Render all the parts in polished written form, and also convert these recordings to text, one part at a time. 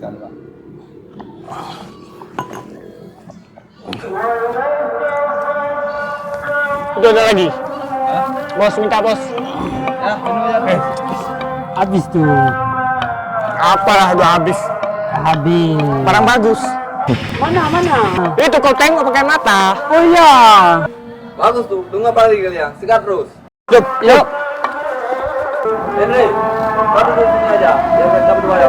sekali, Pak. Itu ada lagi. Hah? Bos minta bos. Ya, minum aja. Habis tuh. Apalah udah habis. Habis. Barang bagus. Mana? Itu kau tengok pakai mata. Oh iya. Bagus tuh, tunggu apa lagi kalian? Sikat terus. Yuk. Henry, kau duduk sini aja. Biar kita berdua ya.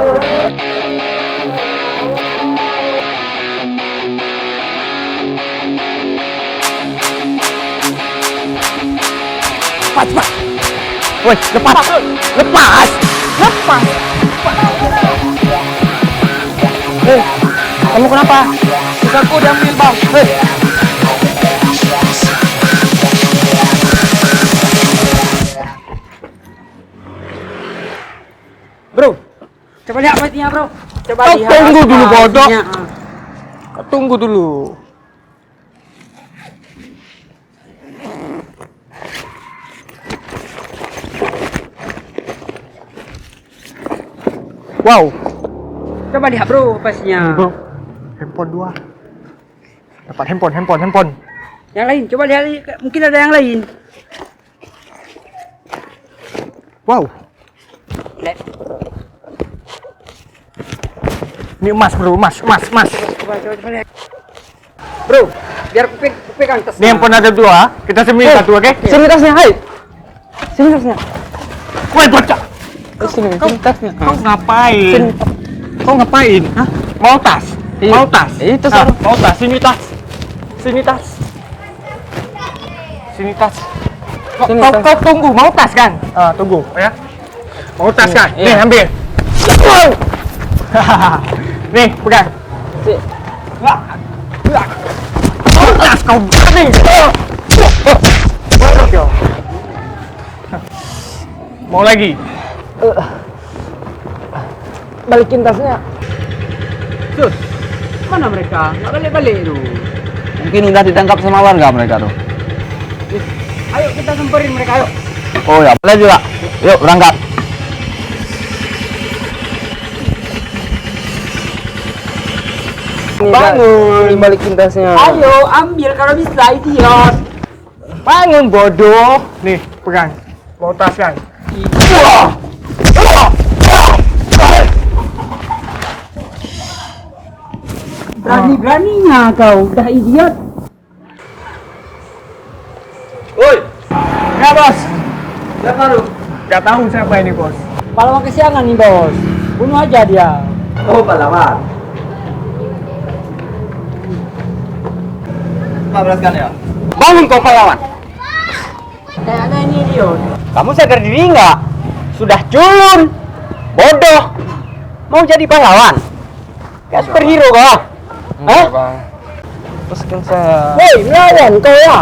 Cepat. Woi, lepas. Kamu kenapa? Sikatku diambil, Bang. Bro, coba lihat petinya bro. Coba Kau lihat. tunggu dulu, bodoh. petinya. Tunggu dulu. Wow. Coba lihat bro petinya. Bro, handphone 2. Dapat handphone. Yang lain, coba lihat. Mungkin ada yang lain. Wow. Lihat. Ini emas bro, emas. Coba lihat. Bro, biar aku pegang tasnya. Ini handphone ada 2, kita sembunyi satu, oke? Sini tasnya, hai. Sini tasnya. Woi bocah, Sini tasnya. kau ngapain? Kau ngapain? Hah? Mau tas? Iya. Mau tas? Itu Ah, suruh. mau tas, sini tas. Sini tas. Sini Kau tas. tunggu, mau tas kan? Tunggu, ya. Mau tas kan? Iya. Nih, ambil. Wow. Nih, pegang. Si. Mau tas kau berani. Mau lagi? Balikin tasnya. Sus, mana mereka? Nggak balik-balik tuh. Mungkin udah ditangkap sama warga mereka tuh. Ayo kita samperin mereka, ayo. Oh ya, boleh juga. Yuk, berangkat. Bangun. Balikin tasnya. Ayo, ambil kalau bisa, idiot. Bangun bodoh. Nih, pegang. Mau tas kan? Berani-beraninya kau, udah idiot. Woi, Ya bos. siapa lu? Gak tahu siapa ini bos. Pahlawan kesiangan nih bos. Bunuh aja dia. Oh, pahlawan. 15 kan ya? Bangun kau pahlawan. Kayaknya ini idiot. Kamu sadar diri nggak? Sudah culun. Bodoh. Mau jadi pahlawan? Gak superhero kau. Hah? Bang. Terus kan saya... Woi, melawan kau ya.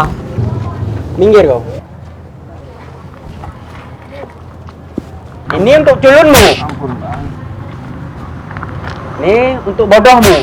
Minggir kau. Ini untuk culunmu. Ampun, Bang. Ini untuk bodohmu.